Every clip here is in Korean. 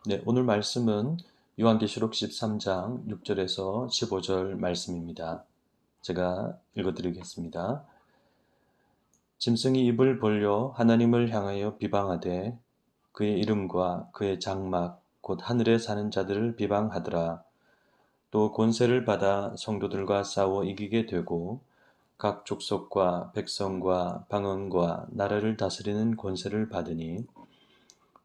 네, 오늘 말씀은 요한계시록 13장 6절에서 15절 말씀입니다. 제가 읽어드리겠습니다. 짐승이 입을 벌려 하나님을 향하여 비방하되 그의 이름과 그의 장막 곧 하늘에 사는 자들을 비방하더라. 또 권세를 받아 성도들과 싸워 이기게 되고 각 족속과 백성과 방언과 나라를 다스리는 권세를 받으니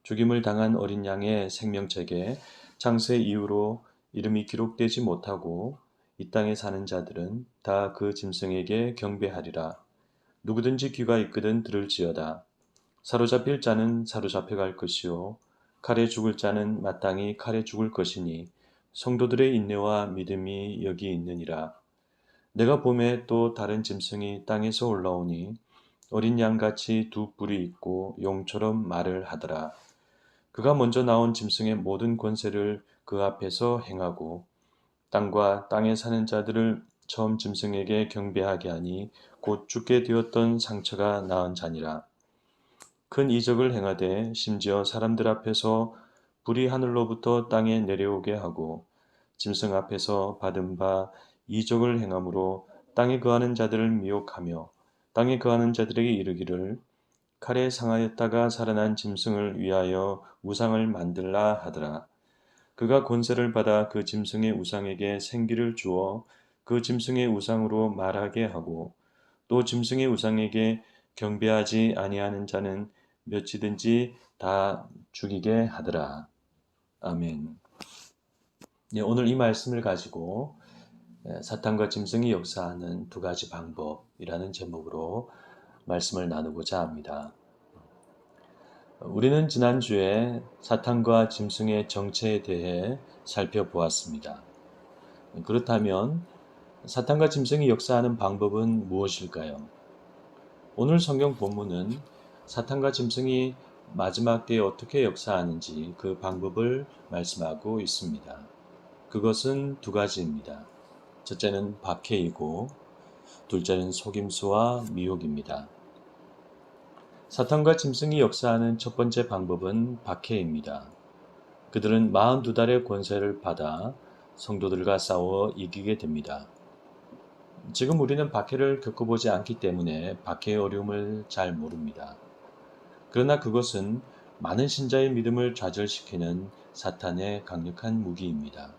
죽임을 당한 어린 양의 생명책에 창세 이후로 이름이 기록되지 못하고 이 땅에 사는 자들은 다 그 짐승에게 경배하리라. 누구든지 귀가 있거든 들을지어다. 사로잡힐 자는 사로잡혀갈 것이요 칼에 죽을 자는 마땅히 칼에 죽을 것이니 성도들의 인내와 믿음이 여기 있느니라. 내가 봄에 또 다른 짐승이 땅에서 올라오니 어린 양같이 두 뿔이 있고 용처럼 말을 하더라. 그가 먼저 나온 짐승의 모든 권세를 그 앞에서 행하고 땅과 땅에 사는 자들을 처음 짐승에게 경배하게 하니 곧 죽게 되었던 상처가 나은 자니라. 큰 이적을 행하되 심지어 사람들 앞에서 불이 하늘로부터 땅에 내려오게 하고 짐승 앞에서 받은 바 이적을 행함으로 땅에 거하는 자들을 미혹하며 땅에 거하는 자들에게 이르기를 칼에 상하였다가 살아난 짐승을 위하여 우상을 만들라 하더라. 그가 권세를 받아 그 짐승의 우상에게 생기를 주어 그 짐승의 우상으로 말하게 하고 또 짐승의 우상에게 경배하지 아니하는 자는 몇이든지 다 죽이게 하더라. 아멘. 네, 오늘 이 말씀을 가지고 사탄과 짐승이 역사하는 두 가지 방법이라는 제목으로 말씀을 나누고자 합니다. 우리는 지난주에 사탄과 짐승의 정체에 대해 살펴보았습니다. 그렇다면 사탄과 짐승이 역사하는 방법은 무엇일까요? 오늘 성경 본문은 사탄과 짐승이 마지막 때에 어떻게 역사하는지 그 방법을 말씀하고 있습니다. 그것은 두 가지입니다. 첫째는 박해이고 둘째는 속임수와 미혹입니다. 사탄과 짐승이 역사하는 첫 번째 방법은 박해입니다. 그들은 42달의 권세를 받아 성도들과 싸워 이기게 됩니다. 지금 우리는 박해를 겪어보지 않기 때문에 박해의 어려움을 잘 모릅니다. 그러나 그것은 많은 신자의 믿음을 좌절시키는 사탄의 강력한 무기입니다.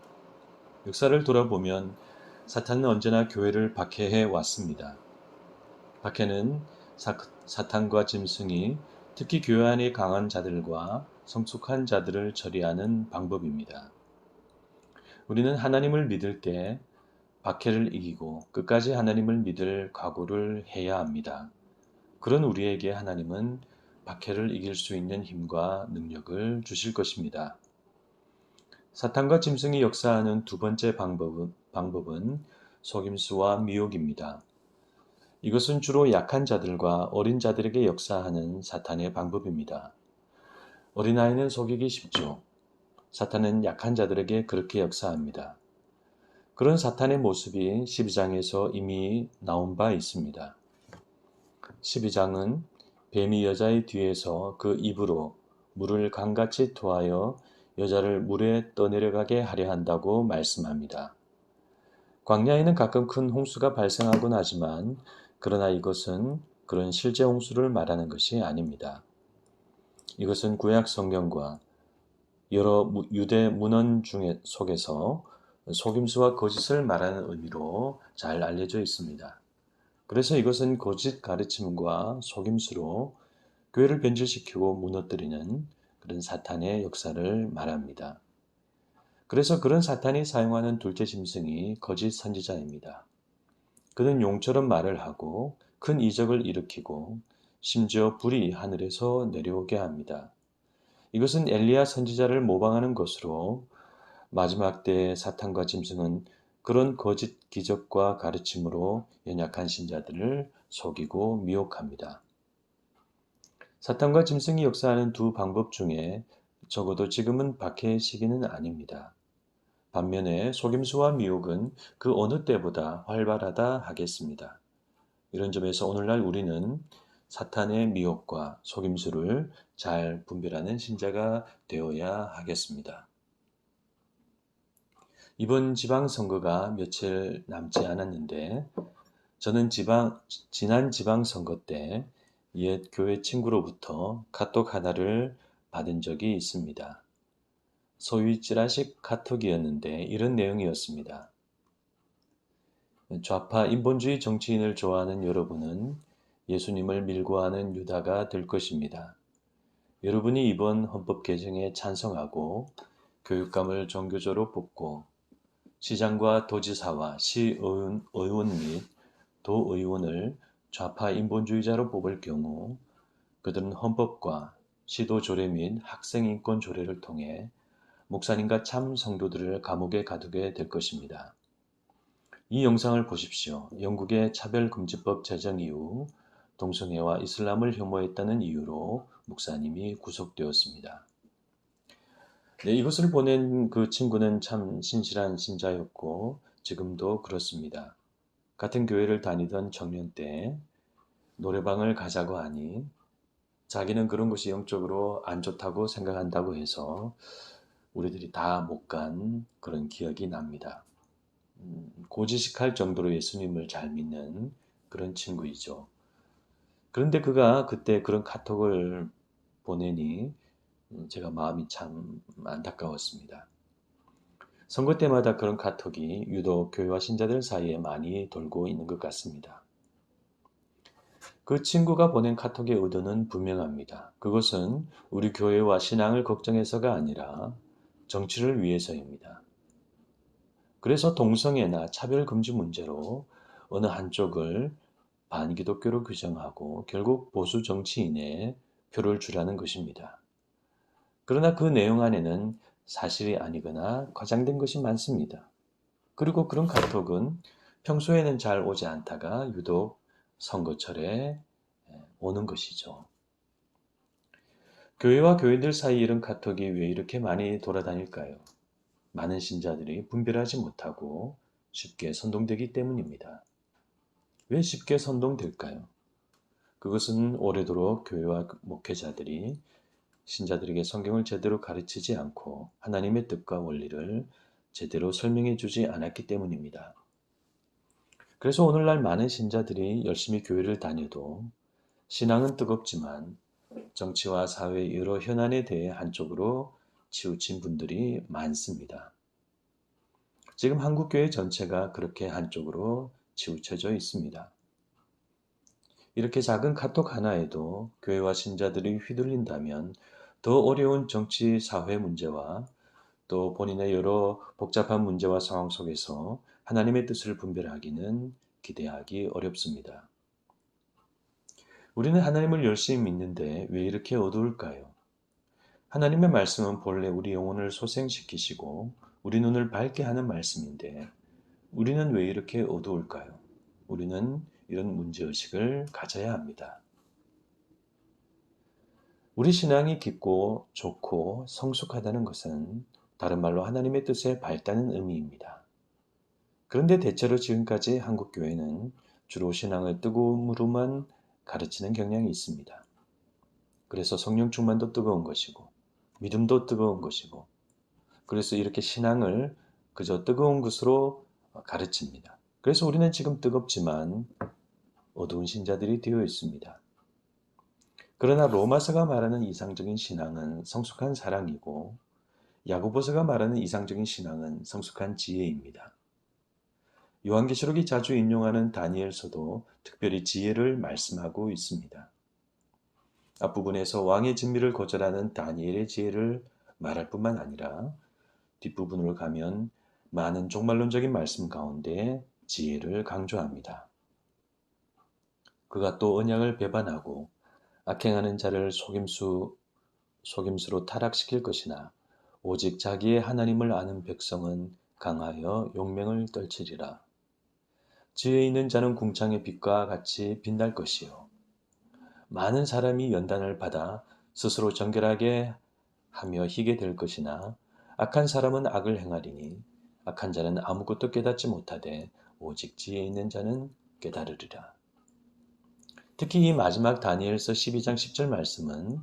역사를 돌아보면 사탄은 언제나 교회를 박해해 왔습니다. 박해는 사탄과 짐승이 특히 교회 안에 강한 자들과 성숙한 자들을 처리하는 방법입니다. 우리는 하나님을 믿을 때 박해를 이기고 끝까지 하나님을 믿을 각오를 해야 합니다. 그런 우리에게 하나님은 박해를 이길 수 있는 힘과 능력을 주실 것입니다. 사탄과 짐승이 역사하는 두 번째 방법은 속임수와 미혹입니다. 이것은 주로 약한 자들과 어린 자들에게 역사하는 사탄의 방법입니다. 어린아이는 속이기 쉽죠. 사탄은 약한 자들에게 그렇게 역사합니다. 그런 사탄의 모습이 12장에서 이미 나온 바 있습니다. 12장은 뱀이 여자의 뒤에서 그 입으로 물을 강같이 토하여 여자를 물에 떠내려가게 하려 한다고 말씀합니다. 광야에는 가끔 큰 홍수가 발생하곤 하지만 그러나 이것은 그런 실제 홍수를 말하는 것이 아닙니다. 이것은 구약 성경과 여러 유대 문헌 속에서 속임수와 거짓을 말하는 의미로 잘 알려져 있습니다. 그래서 이것은 거짓 가르침과 속임수로 교회를 변질시키고 무너뜨리는 그런 사탄의 역사를 말합니다. 그래서 그런 사탄이 사용하는 둘째 짐승이 거짓 선지자입니다. 그는 용처럼 말을 하고 큰 이적을 일으키고 심지어 불이 하늘에서 내려오게 합니다. 이것은 엘리야 선지자를 모방하는 것으로 마지막 때의 사탄과 짐승은 그런 거짓 기적과 가르침으로 연약한 신자들을 속이고 미혹합니다. 사탄과 짐승이 역사하는 두 방법 중에 적어도 지금은 박해의 시기는 아닙니다. 반면에 속임수와 미혹은 그 어느 때보다 활발하다 하겠습니다. 이런 점에서 오늘날 우리는 사탄의 미혹과 속임수를 잘 분별하는 신자가 되어야 하겠습니다. 이번 지방선거가 며칠 남지 않았는데 저는 지난 지방선거 때 옛 교회 친구로부터 카톡 하나를 받은 적이 있습니다. 소위 찌라식 카톡이었는데 이런 내용이었습니다. 좌파 인본주의 정치인을 좋아하는 여러분은 예수님을 밀고하는 유다가 될 것입니다. 여러분이 이번 헌법 개정에 찬성하고 교육감을 정교조로 뽑고 시장과 도지사와 시의원 및 도의원을 좌파 인본주의자로 뽑을 경우 그들은 헌법과 시도 조례 및 학생 인권 조례를 통해 목사님과 참 성도들을 감옥에 가두게 될 것입니다. 이 영상을 보십시오. 영국의 차별금지법 제정 이후 동성애와 이슬람을 혐오했다는 이유로 목사님이 구속되었습니다. 네, 이것을 보낸 그 친구는 참 신실한 신자였고 지금도 그렇습니다. 같은 교회를 다니던 청년 때 노래방을 가자고 하니 자기는 그런 것이 영적으로 안 좋다고 생각한다고 해서 우리들이 다 못 간 그런 기억이 납니다. 고지식할 정도로 예수님을 잘 믿는 그런 친구이죠. 그런데 그가 그때 그런 카톡을 보내니 제가 마음이 참 안타까웠습니다. 선거 때마다 그런 카톡이 유독 교회와 신자들 사이에 많이 돌고 있는 것 같습니다. 그 친구가 보낸 카톡의 의도는 분명합니다. 그것은 우리 교회와 신앙을 걱정해서가 아니라 정치를 위해서입니다. 그래서 동성애나 차별금지 문제로 어느 한쪽을 반기독교로 규정하고 결국 보수 정치인에 표를 주라는 것입니다. 그러나 그 내용 안에는 사실이 아니거나 과장된 것이 많습니다. 그리고 그런 카톡은 평소에는 잘 오지 않다가 유독 선거철에 오는 것이죠. 교회와 교인들 사이 이런 카톡이 왜 이렇게 많이 돌아다닐까요? 많은 신자들이 분별하지 못하고 쉽게 선동되기 때문입니다. 왜 쉽게 선동될까요? 그것은 오래도록 교회와 목회자들이 신자들에게 성경을 제대로 가르치지 않고 하나님의 뜻과 원리를 제대로 설명해 주지 않았기 때문입니다. 그래서 오늘날 많은 신자들이 열심히 교회를 다녀도 신앙은 뜨겁지만 정치와 사회의 여러 현안에 대해 한쪽으로 치우친 분들이 많습니다. 지금 한국교회 전체가 그렇게 한쪽으로 치우쳐져 있습니다. 이렇게 작은 카톡 하나에도 교회와 신자들이 휘둘린다면 더 어려운 정치, 사회 문제와 또 본인의 여러 복잡한 문제와 상황 속에서 하나님의 뜻을 분별하기는 기대하기 어렵습니다. 우리는 하나님을 열심히 믿는데 왜 이렇게 어두울까요? 하나님의 말씀은 본래 우리 영혼을 소생시키시고 우리 눈을 밝게 하는 말씀인데 우리는 왜 이렇게 어두울까요? 우리는 이런 문제의식을 가져야 합니다. 우리 신앙이 깊고 좋고 성숙하다는 것은 다른 말로 하나님의 뜻에 밝다는 의미입니다. 그런데 대체로 지금까지 한국 교회는 주로 신앙을 뜨거움으로만 가르치는 경향이 있습니다. 그래서 성령 충만도 뜨거운 것이고 믿음도 뜨거운 것이고 그래서 이렇게 신앙을 그저 뜨거운 것으로 가르칩니다. 그래서 우리는 지금 뜨겁지만 어두운 신자들이 되어 있습니다. 그러나 로마서가 말하는 이상적인 신앙은 성숙한 사랑이고 야고보서가 말하는 이상적인 신앙은 성숙한 지혜입니다. 요한계시록이 자주 인용하는 다니엘서도 특별히 지혜를 말씀하고 있습니다. 앞부분에서 왕의 진미를 거절하는 다니엘의 지혜를 말할 뿐만 아니라 뒷부분으로 가면 많은 종말론적인 말씀 가운데 지혜를 강조합니다. 그가 또 언약을 배반하고 악행하는 자를 속임수로 타락시킬 것이나 오직 자기의 하나님을 아는 백성은 강하여 용맹을 떨치리라. 지혜 있는 자는 궁창의 빛과 같이 빛날 것이요. 많은 사람이 연단을 받아 스스로 정결하게 하며 희게 될 것이나 악한 사람은 악을 행하리니 악한 자는 아무것도 깨닫지 못하되 오직 지혜 있는 자는 깨달으리라. 특히 이 마지막 다니엘서 12장 10절 말씀은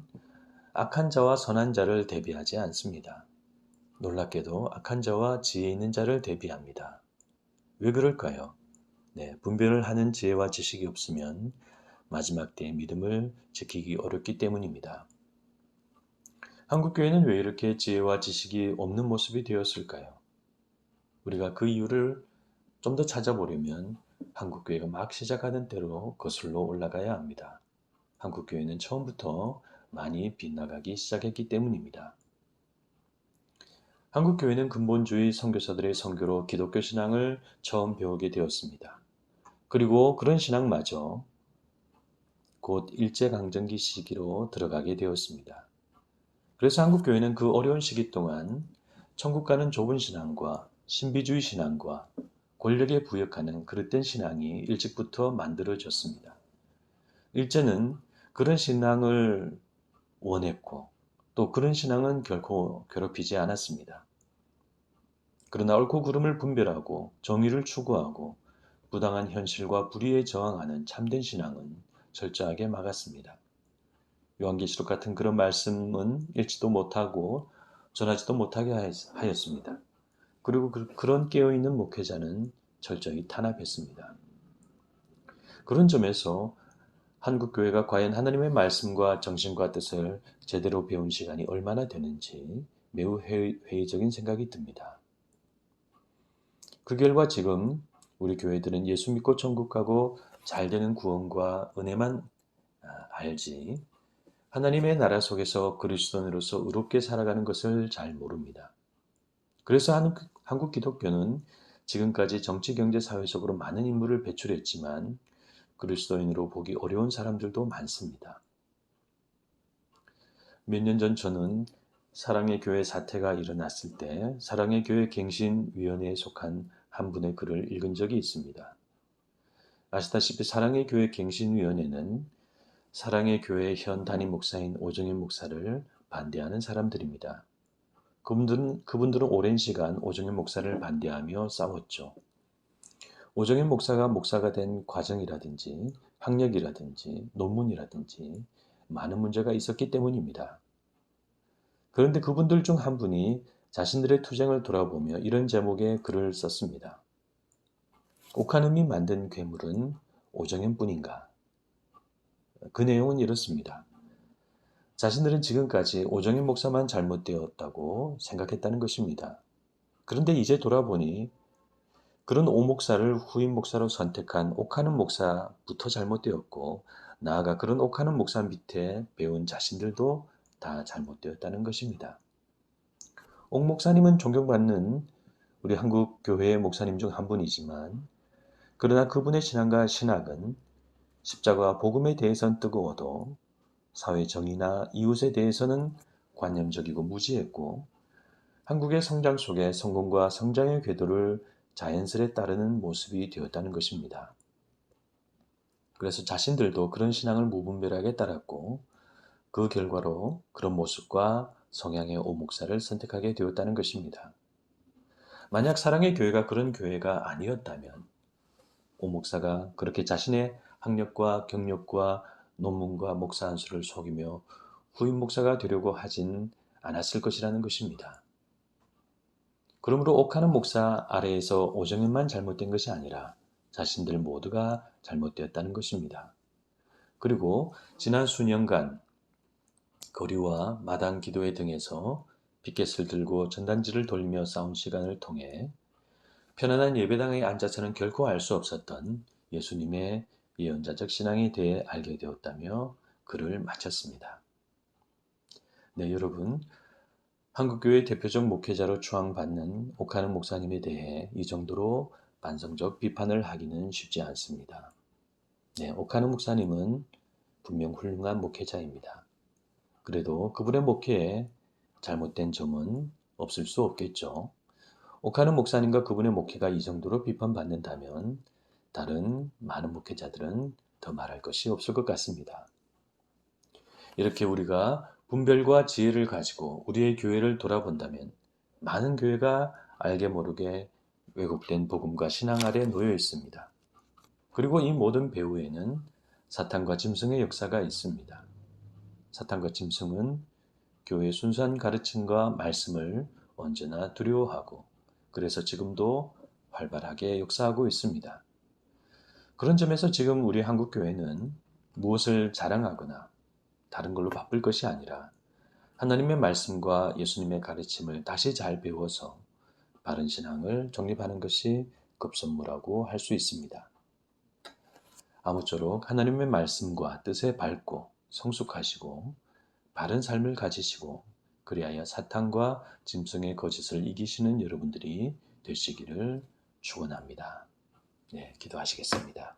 악한 자와 선한 자를 대비하지 않습니다. 놀랍게도 악한 자와 지혜 있는 자를 대비합니다. 왜 그럴까요? 분별을 하는 지혜와 지식이 없으면 마지막 때의 믿음을 지키기 어렵기 때문입니다. 한국교회는 왜 이렇게 지혜와 지식이 없는 모습이 되었을까요? 우리가 그 이유를 좀 더 찾아보려면 한국교회가 막 시작하던 때로 거슬러 올라가야 합니다. 한국교회는 처음부터 많이 빗나가기 시작했기 때문입니다. 한국교회는 근본주의 선교사들의 선교로 기독교 신앙을 처음 배우게 되었습니다. 그리고 그런 신앙마저 곧 일제강점기 시기로 들어가게 되었습니다. 그래서 한국교회는 그 어려운 시기 동안 천국과는 좁은 신앙과 신비주의 신앙과 권력에 부역하는 그릇된 신앙이 일찍부터 만들어졌습니다. 일제는 그런 신앙을 원했고 또 그런 신앙은 결코 괴롭히지 않았습니다. 그러나 옳고 그름을 분별하고 정의를 추구하고 부당한 현실과 불의에 저항하는 참된 신앙은 철저하게 막았습니다. 요한계시록 같은 그런 말씀은 읽지도 못하고 전하지도 못하게 하였습니다. 그리고 그런 깨어있는 목회자는 철저히 탄압했습니다. 그런 점에서 한국교회가 과연 하나님의 말씀과 정신과 뜻을 제대로 배운 시간이 얼마나 되는지 매우 회의적인 생각이 듭니다. 그 결과 지금 우리 교회들은 예수 믿고 천국 가고 잘 되는 구원과 은혜만 알지 하나님의 나라 속에서 그리스도인으로서 의롭게 살아가는 것을 잘 모릅니다. 그래서 한국 기독교는 지금까지 정치, 경제, 사회적으로 많은 인물을 배출했지만 그리스도인으로 보기 어려운 사람들도 많습니다. 몇 년 전 저는 사랑의 교회 사태가 일어났을 때 사랑의 교회 갱신위원회에 속한 한 분의 글을 읽은 적이 있습니다. 아시다시피 사랑의 교회 갱신위원회는 사랑의 교회 현 담임 목사인 오정현 목사를 반대하는 사람들입니다. 그분들은 오랜 시간 오정현 목사를 반대하며 싸웠죠. 오정현 목사가 된 과정이라든지 학력이라든지 논문이라든지 많은 문제가 있었기 때문입니다. 그런데 그분들 중 한 분이 자신들의 투쟁을 돌아보며 이런 제목의 글을 썼습니다. 옥하님이 만든 괴물은 오정현 뿐인가? 그 내용은 이렇습니다. 자신들은 지금까지 오정현 목사만 잘못되었다고 생각했다는 것입니다. 그런데 이제 돌아보니 그런 오 목사를 후임 목사로 선택한 옥하는 목사부터 잘못되었고 나아가 그런 옥하는 목사 밑에 배운 자신들도 다 잘못되었다는 것입니다. 옥 목사님은 존경받는 우리 한국 교회의 목사님 중 한 분이지만 그러나 그분의 신앙과 신학은 십자가와 복음에 대해서는 뜨거워도 사회 정의나 이웃에 대해서는 관념적이고 무지했고 한국의 성장 속에 성공과 성장의 궤도를 자연스레 따르는 모습이 되었다는 것입니다. 그래서 자신들도 그런 신앙을 무분별하게 따랐고 그 결과로 그런 모습과 성향의 오 목사를 선택하게 되었다는 것입니다. 만약 사랑의 교회가 그런 교회가 아니었다면 오 목사가 그렇게 자신의 학력과 경력과 논문과 목사 안수를 속이며 후임 목사가 되려고 하진 않았을 것이라는 것입니다. 그러므로 옥하는 목사 아래에서 오정현만 잘못된 것이 아니라 자신들 모두가 잘못되었다는 것입니다. 그리고 지난 수년간 거리와 마당 기도회 등에서 피켓을 들고 전단지를 돌리며 싸운 시간을 통해 편안한 예배당에 앉아서는 결코 알 수 없었던 예수님의 예언자적 신앙에 대해 알게 되었다며 글을 마쳤습니다. 네, 여러분. 한국교회 대표적 목회자로 추앙받는 옥하는 목사님에 대해 이 정도로 반성적 비판을 하기는 쉽지 않습니다. 네, 옥하는 목사님은 분명 훌륭한 목회자입니다. 그래도 그분의 목회에 잘못된 점은 없을 수 없겠죠. 옥하는 목사님과 그분의 목회가 이 정도로 비판받는다면 다른 많은 목회자들은 더 말할 것이 없을 것 같습니다. 이렇게 우리가 분별과 지혜를 가지고 우리의 교회를 돌아본다면 많은 교회가 알게 모르게 왜곡된 복음과 신앙 아래 놓여 있습니다. 그리고 이 모든 배후에는 사탄과 짐승의 역사가 있습니다. 사탄과 짐승은 교회의 순수한 가르침과 말씀을 언제나 두려워하고 그래서 지금도 활발하게 역사하고 있습니다. 그런 점에서 지금 우리 한국교회는 무엇을 자랑하거나 다른 걸로 바쁠 것이 아니라 하나님의 말씀과 예수님의 가르침을 다시 잘 배워서 바른 신앙을 정립하는 것이 급선무라고 할 수 있습니다. 아무쪼록 하나님의 말씀과 뜻에 밝고 성숙하시고 바른 삶을 가지시고 그리하여 사탄과 짐승의 거짓을 이기시는 여러분들이 되시기를 축원합니다. 네, 기도하시겠습니다.